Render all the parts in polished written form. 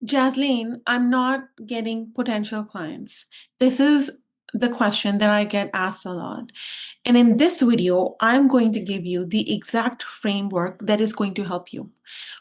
Jasleen, I'm not getting potential clients. This is the question that I get asked a lot. And in this video, I'm going to give you the exact framework that is going to help you.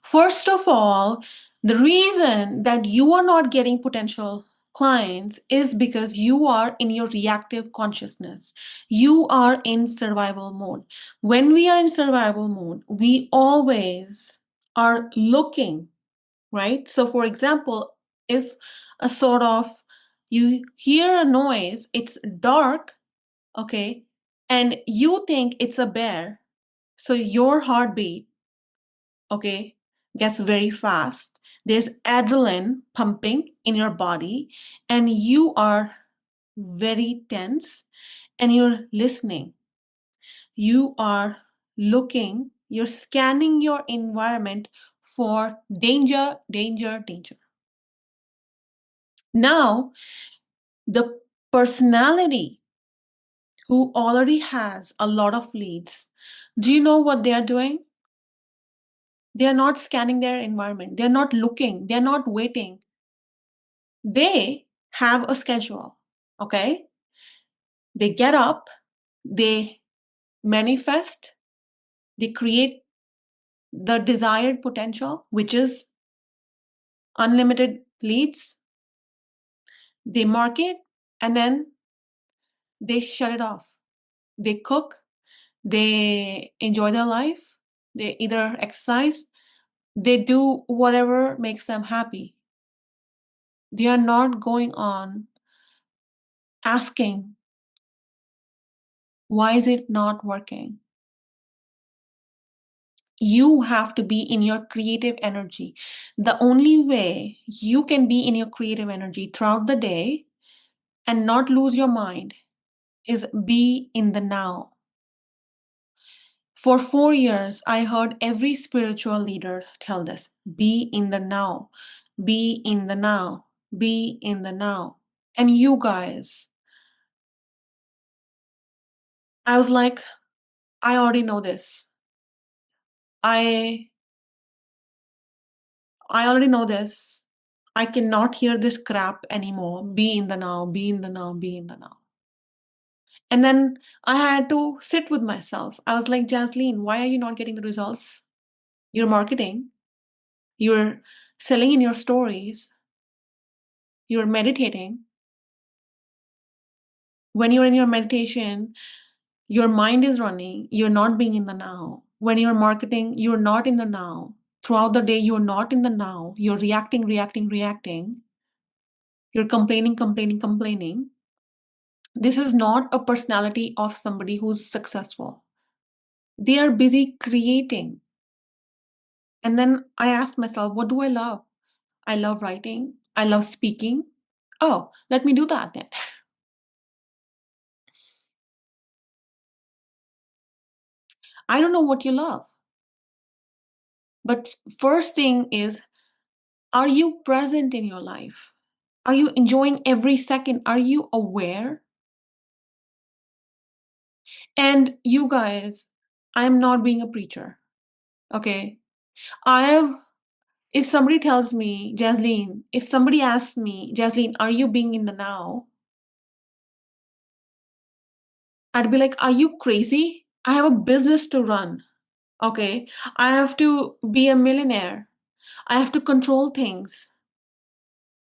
First of all, the reason that you are not getting potential clients is because you are in your reactive consciousness. You are in survival mode. When we are in survival mode, we always are looking, right? So, for example, if a sort of you hear a noise, it's dark, okay, and you think it's a bear, so your heartbeat, okay, gets very fast. There's adrenaline pumping in your body, and you are very tense and you're listening. You are looking, you're scanning your environment for danger, danger, danger. Now, the personality who already has a lot of leads, do you know what they are doing? They are not scanning their environment. They're not looking. They're not waiting. They have a schedule, okay? They get up, they manifest, they create the desired potential, which is unlimited leads. They market and then they shut it off. They cook, they enjoy their life, they either exercise, they do whatever makes them happy. They are not going on asking, why is it not working? You have to be in your creative energy. The only way you can be in your creative energy throughout the day and not lose your mind is be in the now. For 4 years, I heard every spiritual leader tell this: be in the now, be in the now, be in the now. And you guys, I was like, I already know this. I I already know this. I cannot hear this crap anymore. Be in the now, be in the now, be in the now. And then I had to sit with myself. I was like, Jasleen, why are you not getting the results? You're marketing, you're selling in your stories, you're meditating. When you're in your meditation, your mind is running, you're not being in the now. When you're marketing, you're not in the now. Throughout the day, you're not in the now. You're reacting, reacting, reacting. You're complaining, complaining, complaining. This is not a personality of somebody who's successful. They are busy creating. And then I asked myself, what do I love? I love writing. I love speaking. Oh, let me do that then. I don't know what you love. But first thing is, are you present in your life? Are you enjoying every second? Are you aware? And you guys, I'm not being a preacher. Okay. I have, if somebody tells me, Jasleen, if somebody asks me, Jasleen, are you being in the now? I'd be like, are you crazy? I have a business to run. Okay. I have to be a millionaire. I have to control things.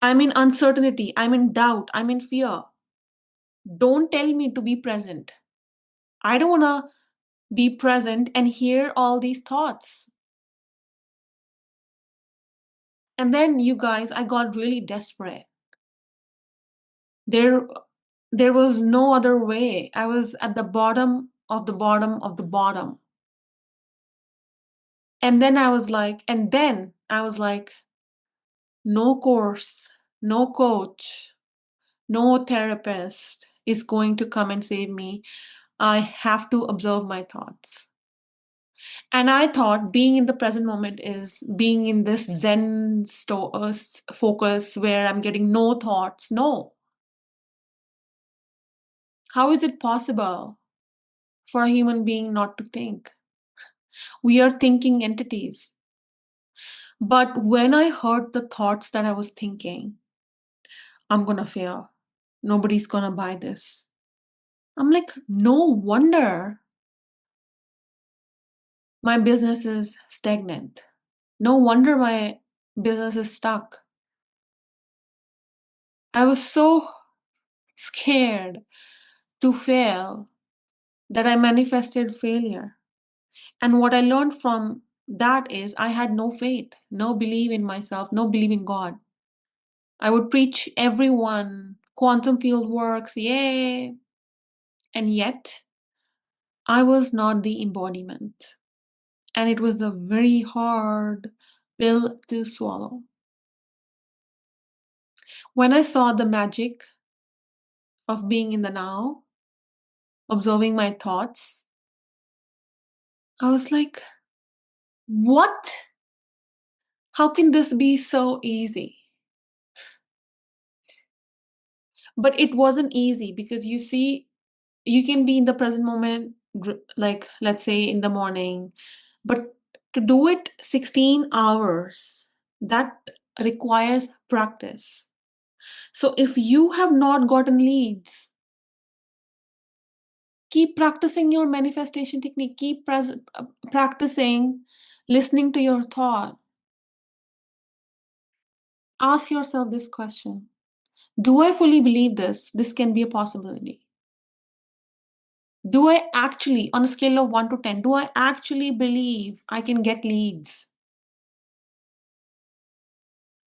I'm in uncertainty. I'm in doubt. I'm in fear. Don't tell me to be present. I don't want to be present and hear all these thoughts. And then, you guys, I got really desperate. There, there was no other way. I was at the bottom of the bottom of the bottom. And then I was like, no course, no coach, no therapist is going to come and save me. I have to observe my thoughts. And I thought being in the present moment is being in this Zen focus where I'm getting no thoughts. No. How is it possible for a human being not to think? We are thinking entities. But when I heard the thoughts that I was thinking, I'm gonna fail. Nobody's gonna buy this. I'm like, no wonder my business is stagnant. No wonder my business is stuck. I was so scared to fail that I manifested failure. And what I learned from that is I had no faith, no belief in myself, no belief in God. I would preach everyone, quantum field works, yay. And yet, I was not the embodiment. And it was a very hard pill to swallow. When I saw the magic of being in the now, observing my thoughts, I was like, what? How can this be so easy? But it wasn't easy because you see, you can be in the present moment, like let's say in the morning, but to do it 16 hours, that requires practice. So if you have not gotten leads, keep practicing your manifestation technique, keep practicing listening to your thought. Ask yourself this question: do I fully believe this can be a possibility? Do I actually, on a scale of 1 to 10, do I actually believe I can get leads?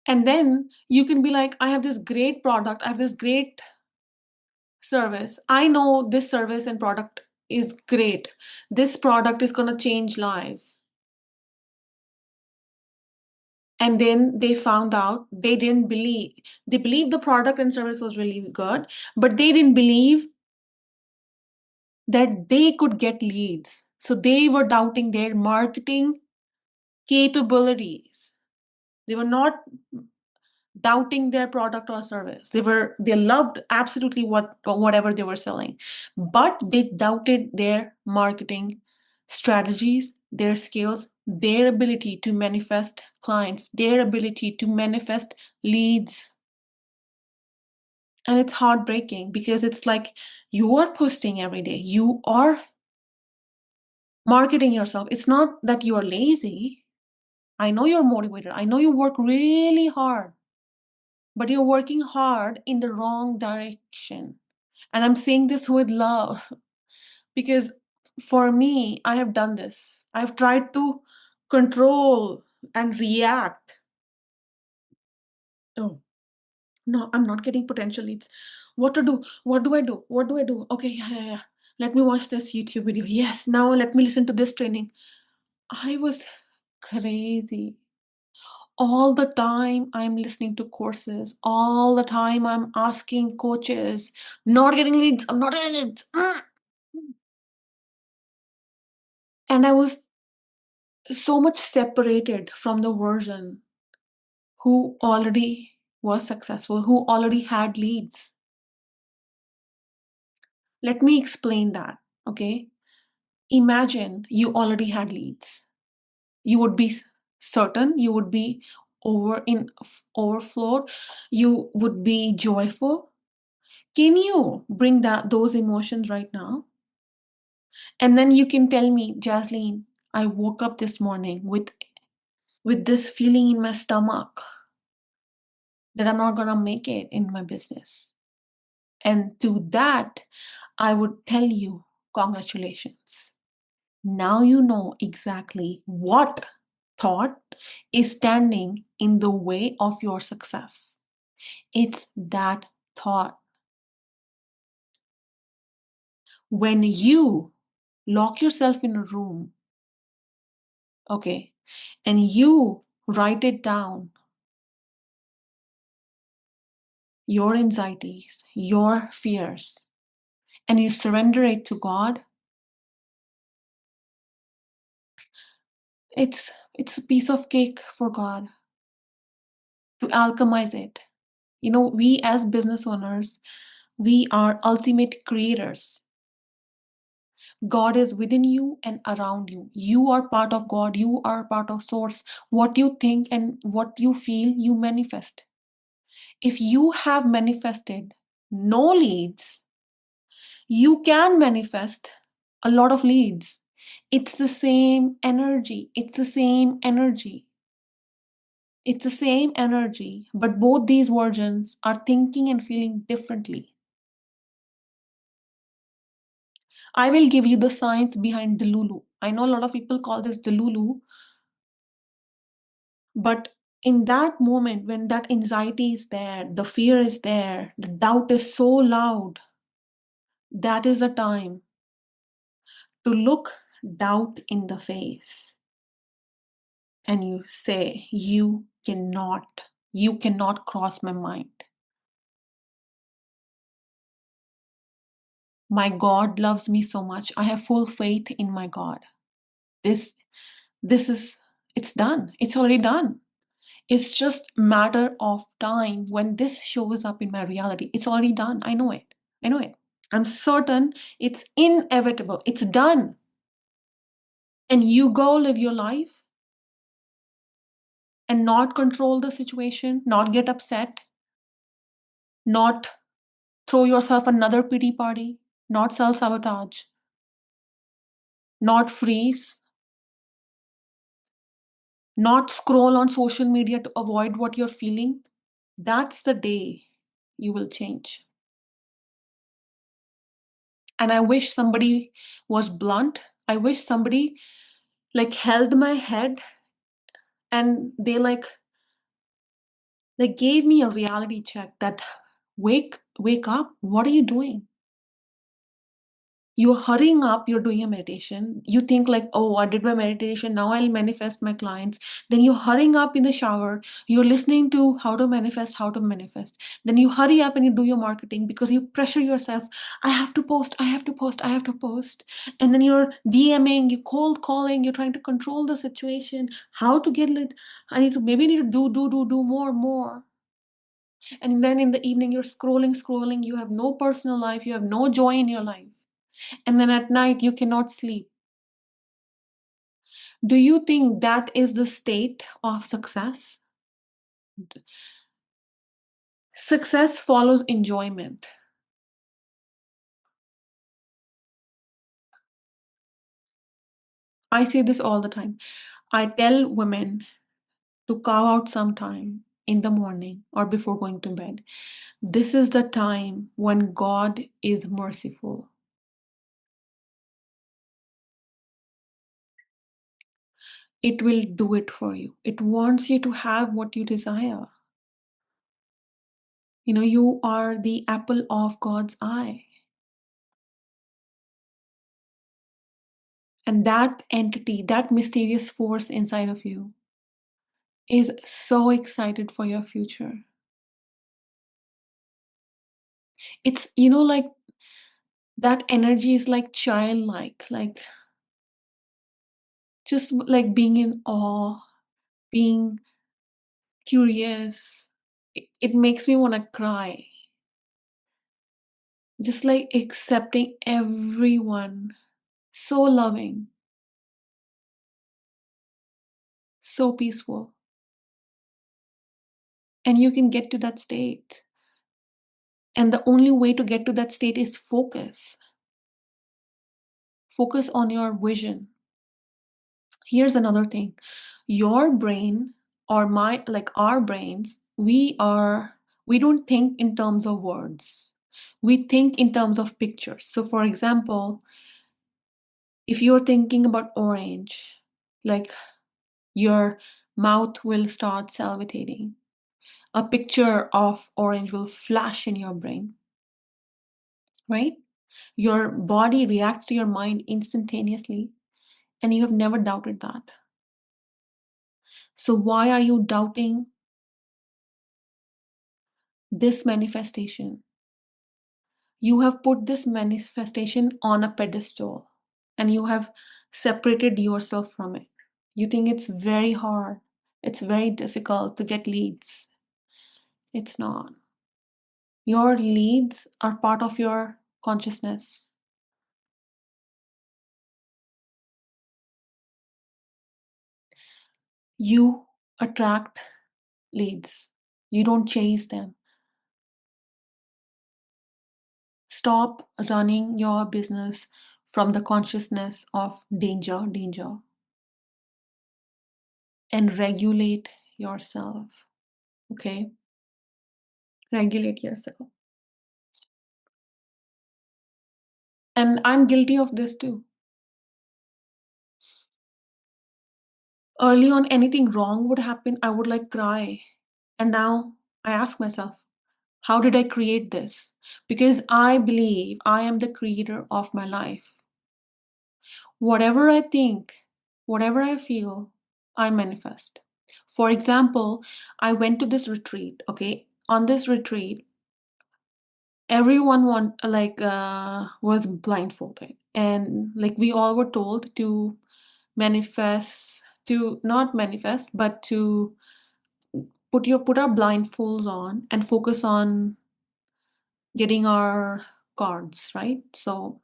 And then you can be like, I have this great product, I have this great service. I know this service and product is great. This product is going to change lives. And then they found out they didn't believe, they believed the product and service was really good, but they didn't believe that they could get leads. So they were doubting their marketing capabilities. They were not doubting their product or service. They loved absolutely whatever they were selling, but they doubted their marketing strategies, their skills, their ability to manifest clients, their ability to manifest leads. And it's heartbreaking because it's like you are posting every day, you are marketing yourself. It's not that you are lazy. I know you're motivated. I know you work really hard, but you're working hard in the wrong direction. And I'm saying this with love because for me, I have done this. I've tried to control and react. Oh, no, I'm not getting potential leads. What to do? What do I do? What do I do? Okay, yeah. Let me watch this YouTube video. Yes, now let me listen to this training. I was crazy. All the time I'm listening to courses, all the time I'm asking coaches, not getting leads, I'm not getting leads. And I was so much separated from the version who already was successful, who already had leads. Let me explain that, okay? Imagine you already had leads. You would be certain, you would be overflowed, you would be joyful. Can you bring those emotions right now? And then you can tell me, Jasleen, I woke up this morning with this feeling in my stomach that I'm not gonna make it in my business. And to that, I would tell you, congratulations. Now you know exactly what thought is standing in the way of your success. It's that thought. When you lock yourself in a room, okay, and you write it down, your anxieties, your fears, and you surrender it to God, it's a piece of cake for God to alchemize it. You know, we as business owners, we are ultimate creators. God is within you and around you. You are part of God. You are part of Source. What you think and what you feel, you manifest. If you have manifested no leads, you can manifest a lot of leads. It's the same energy. It's the same energy. It's the same energy, but both these versions are thinking and feeling differently. I will give you the science behind Delulu. I know a lot of people call this Delulu, but in that moment when that anxiety is there, the fear is there, the doubt is so loud, that is a time to look doubt in the face and you say, you cannot cross my mind. My God loves me so much. I have full faith in my God. This this is it's done. It's already done. It's just matter of time when this shows up in my reality. It's already done. I know it. I know it. I'm certain it's inevitable. It's done. And you go live your life and not control the situation, not get upset, not throw yourself another pity party, not self sabotage, not freeze, not scroll on social media to avoid what you're feeling. That's the day you will change. And I wish somebody was blunt. I wish somebody like held my head and they gave me a reality check that wake up. What are you doing? You're hurrying up, you're doing a meditation. You think like, oh, I did my meditation, now I'll manifest my clients. Then you're hurrying up in the shower, you're listening to how to manifest. Then you hurry up and you do your marketing because you pressure yourself. I have to post, I have to post, I have to post. And then you're DMing, you cold calling, you're trying to control the situation, how to get it. Maybe I need to do more. And then in the evening, you're scrolling, you have no personal life, you have no joy in your life. And then at night you cannot sleep. Do you think that is the state of success? Success follows enjoyment. I say this all the time. I tell women to carve out some time in the morning or before going to bed. This is the time when God is merciful. It will do it for you. It wants you to have what you desire. You are the apple of God's eye. And that entity, that mysterious force inside of you, is so excited for your future. It's, like that energy is like childlike, like just like being in awe, being curious. It makes me want to cry. Just like accepting everyone, so loving, so peaceful. And you can get to that state. And the only way to get to that state is focus. Focus on your vision. Here's another thing. Your brain or our brains, we don't think in terms of words. We think in terms of pictures. So for example, if you're thinking about orange, like your mouth will start salivating. A picture of orange will flash in your brain, right? Your body reacts to your mind instantaneously, and you have never doubted that. So why are you doubting this manifestation? You have put this manifestation on a pedestal and you have separated yourself from it. You think it's very hard, it's very difficult to get leads. It's not. Your leads are part of your consciousness. You attract leads, you don't chase them. Stop running your business from the consciousness of danger, and regulate yourself. Okay? Regulate yourself. And I'm guilty of this too. Early on, anything wrong would happen, I would like cry. And now I ask myself, how did I create this? Because I believe I am the creator of my life. Whatever I think, whatever I feel, I manifest. For example, I went to this retreat, okay? On this retreat, everyone was blindfolded, and like we all were told to manifest, to not manifest, but to put our blindfolds on and focus on getting our cards, right? So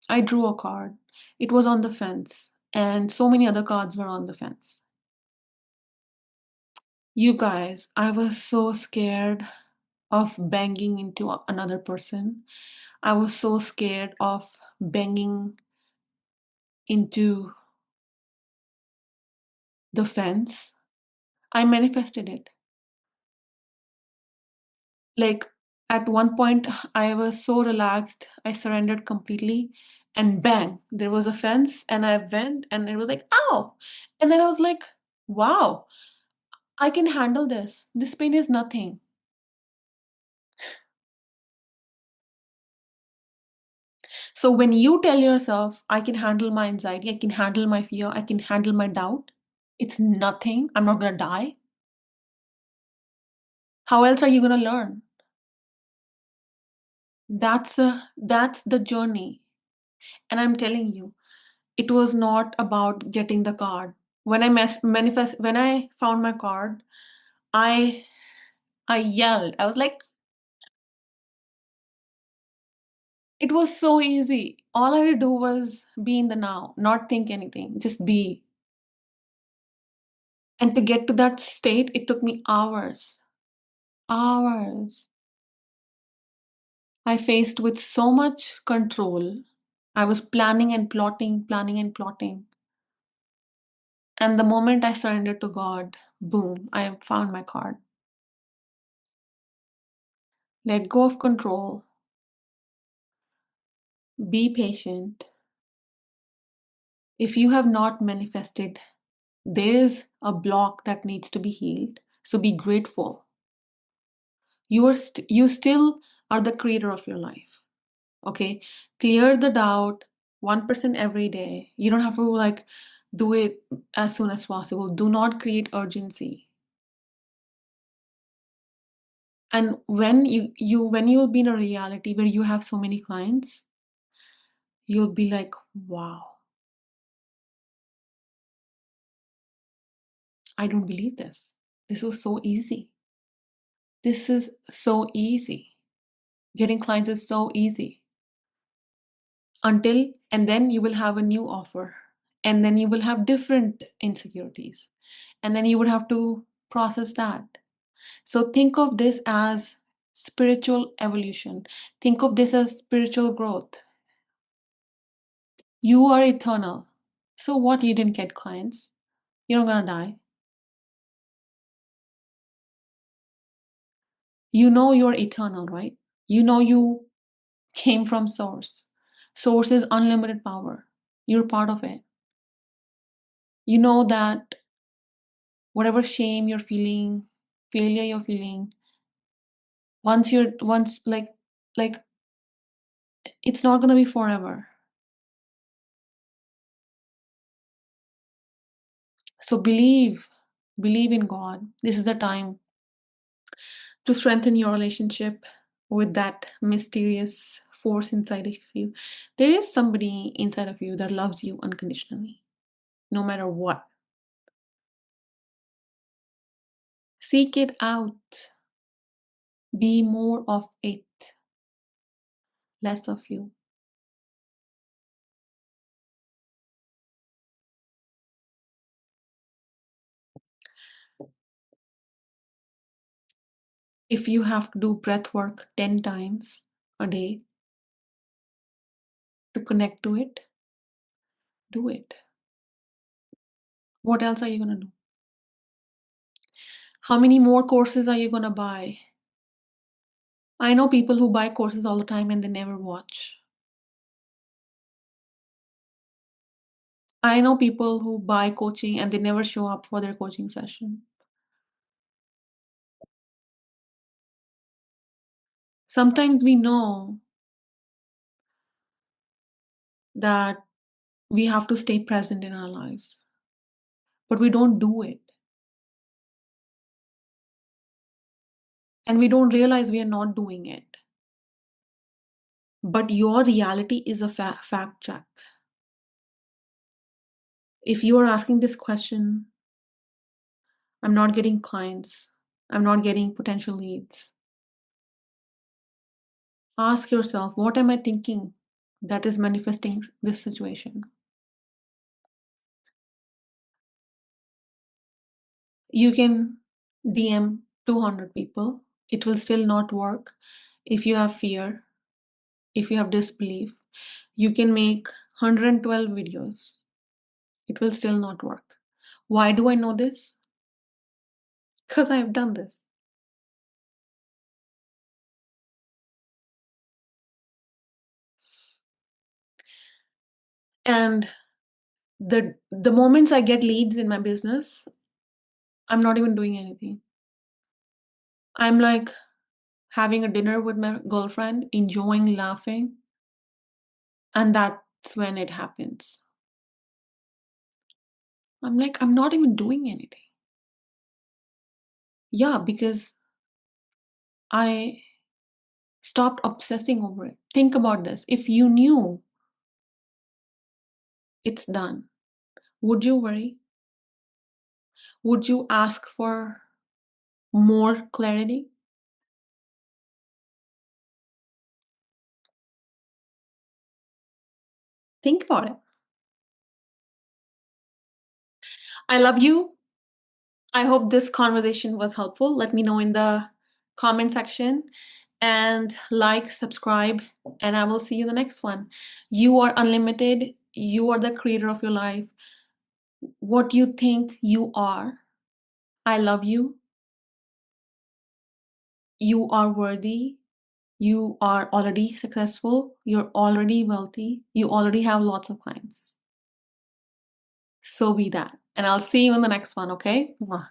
I drew a card. It was on the fence, and so many other cards were on the fence. You guys, I was so scared of banging into another person. I was so scared of banging into the fence. I manifested it. Like at one point, I was so relaxed, I surrendered completely, and bang, there was a fence, and I went, and it was like, ow! And then I was like, wow, I can handle this. This pain is nothing. So when you tell yourself, I can handle my anxiety, I can handle my fear, I can handle my doubt, it's nothing, I'm not gonna die. How else are you gonna learn? That's the journey. And I'm telling you, it was not about getting the card. When I when I found my card, I I yelled. I was like, it was so easy. All I had to do was be in the now, not think anything, just be. And to get to that state, it took me hours. Hours. I faced with so much control. I was planning and plotting, planning and plotting. And the moment I surrendered to God, boom, I found my card. Let go of control. Be patient. If you have not manifested, there is a block that needs to be healed. So be grateful. You still are the creator of your life. Okay? Clear the doubt 1% every day. You don't have to like do it as soon as possible. Do not create urgency. And when when you'll be in a reality where you have so many clients, you'll be like, wow, I don't believe this. This was so easy. This is so easy. Getting clients is so easy. Until, and then you will have a new offer. And then you will have different insecurities. And then you would have to process that. So think of this as spiritual evolution. Think of this as spiritual growth. You are eternal. So what? You didn't get clients. You're not gonna die. You know you're eternal, right? You know you came from source. Source is unlimited power. You're part of it. You know that whatever shame you're feeling, failure you're feeling, once like it's not gonna be forever. So believe in God. This is the time to strengthen your relationship with that mysterious force inside of you. There is somebody inside of you that loves you unconditionally, no matter what. Seek it out. Be more of it, less of you. If you have to do breath work 10 times a day to connect to it, do it. What else are you going to do? How many more courses are you going to buy? I know people who buy courses all the time and they never watch. I know people who buy coaching and they never show up for their coaching session. Sometimes we know that we have to stay present in our lives, but we don't do it. And we don't realize we are not doing it. But your reality is a fact check. If you are asking this question, I'm not getting clients, I'm not getting potential leads, ask yourself, what am I thinking that is manifesting this situation? You can DM 200 people, it will still not work. If you have fear, if you have disbelief, you can make 112 videos, it will still not work. Why do I know this? Because I have done this. And the moments I get leads in my business, I'm not even doing anything. I'm like having a dinner with my girlfriend, enjoying laughing, and that's when it happens. I'm like, I'm not even doing anything. Yeah, because I stopped obsessing over it. Think about this. If you knew it's done, would you worry? Would you ask for more clarity? Think about it. I love you. I hope this conversation was helpful. Let me know in the comment section and like, subscribe, and I will see you in the next one. You are unlimited. You are the creator of your life. What you think you are. I love you. You are worthy. You are already successful. You're already wealthy. You already have lots of clients. So be that. And I'll see you in the next one, okay? Mwah.